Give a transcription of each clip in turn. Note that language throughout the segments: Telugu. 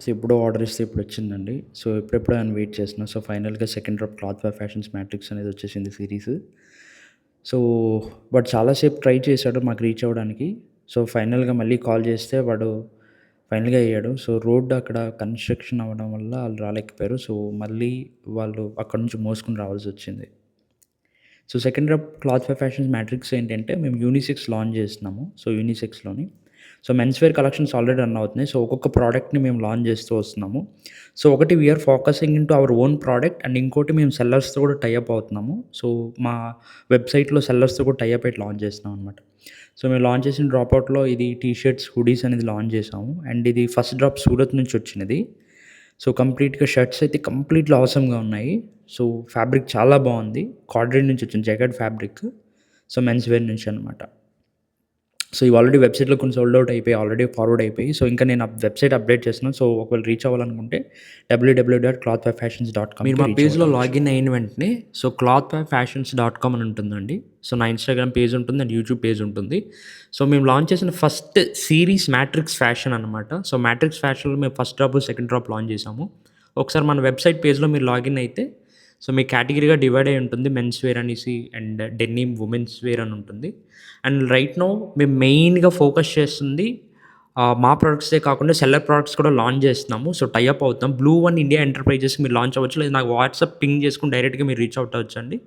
సో ఎప్పుడో ఆర్డర్ ఇస్తే ఇప్పుడొచ్చిందండి. సో ఎప్పుడెప్పుడా అని వెయిట్ చేస్తున్నా. సో ఫైనల్‌గా second drop cloth for fashions matrix అనేది వచ్చేసింది సీరీస్. సో వాడు చాలా సేపు ట్రై చేశాడు మాకు రీచ్ అవ్వడానికి. సో ఫైనల్‌గా మళ్ళీ కాల్ చేస్తే వాడు ఫైనల్‌గా అయ్యాడు. సో రోడ్ అక్కడ కన్‌స్ట్రక్షన్ అవ్వడం వల్ల ఆళ్ళు రాలేకపోయారు. సో మళ్ళీ వాళ్ళు అక్కడి నుంచి మోసుకొని రావాల్సొచ్చింది. So second drop cloth for fashions matrix ఏంటంటే మేము యూనిసెక్స్ లాంచ్ చేస్తున్నాము. సో యూనిసెక్స్‌లోని. So men's wear collections already run అవుతున్నాయి. సో ఒక్కొక్క ప్రోడక్ట్‌ని మేము లాంచ్ చేస్తూ వస్తున్నాము. సో ఒకటి we are focusing into our own product and ఇంకోటి మేము సెల్లర్స్‌తో కూడా టై అప్ అవుతున్నాము. సో మా వెబ్‌సైట్‌లో సెల్లర్స్‌తో కూడా టై అప్ అయ్యి లాంచ్ చేస్తున్నాం అనమాట. సో మేము లాంచ్ చేసిన డ్రాప్ అవుట్‌లో ఇది టీ షర్ట్స్, హుడీస్ అనేది లాంచ్ చేసాము. అండ్ ఇది ఫస్ట్ డ్రాప్ సూరత్ నుంచి వచ్చినది. సో కంప్లీట్‌గా షర్ట్స్ అయితే కంప్లీట్‌లీ ఆసమ్‌గా ఉన్నాయి. సో ఫ్యాబ్రిక్ చాలా బావుంది. కార్డ్రైడ్ నుంచి వచ్చింది jacquard fabric. So men's wear నుంచి అనమాట. సో ఇవి ఆల్రెడీ వెబ్‌సైట్‌లో కొన్ని సోల్డ్ ఔట్ అయిపోయాయి. ఆల్రెడీ ఫార్వర్డ్ అయిపోయి. సో ఇంకా నేను వెబ్‌సైట్ అప్డేట్ చేస్తున్నాను. సో ఒకవేళ రీచ్ అవ్వాలనుకుంటే మీరు www.clothbyfashions.comకి మా రీచ్ పేజ్‌లో అవ్వచ్చు. లాగిన్ అయిన వెంటనే clothbyfashions.com అని ఉంటుందండి. సో నా ఇన్‌స్టాగ్రామ్ పేజ్ ఉంటుంది అండ్ యూట్యూబ్ పేజ్ ఉంటుంది. సో మేము లాంచ్ చేసిన ఫస్ట్ సీరీస్ మ్యాట్రిక్స్ ఫ్యాషన్ అనమాట. సో మ్యాట్రిక్స్ ఫ్యాషన్‌లో మేము first drop, second drop launch చేసాము. ఒకసారి మన వెబ్‌సైట్ పేజ్‌లో మీరు లాగిన్ అయితే సో మీ కేటగిరీగా డివైడ్ అయ్యి ఉంటుంది. మెన్స్ వేర్ అనేసి అండ్ డెనిమ్, వుమెన్స్ వేర్ అని ఉంటుంది. అండ్ రైట్ నౌ మేము మెయిన్‌గా ఫోకస్ చేస్తుంది మా ప్రొడక్ట్సే కాకుండా సెల్లర్ ప్రొడక్ట్స్ కూడా లాంచ్ చేస్తున్నాము. సో టై అప్ అవుతాం. బ్లూ వన్ ఇండియా ఎంటర్‌ప్రైజెస్‌కి మీరు లాంచ్ అవ్వచ్చు. లేదా నాకు వాట్సాప్ పింగ్ చేసుకొని డైరెక్ట్‌గా మీరు రీచ్ అవుట్ అవ్వచ్చండి.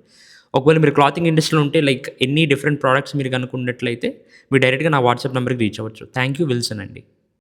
ఒకవేళ మీరు క్లాతింగ్ ఇండస్ట్రీలో ఉంటే లైక్ ఎన్ని డిఫరెంట్ ప్రొడక్ట్స్ మీరు గనుక ఉన్నట్లయితే మీరు డైరెక్ట్‌గా నా వాట్సాప్ నంబర్‌కి రీచ్ అవ్వచ్చు. థాంక్ యూ విల్సన్ అండి.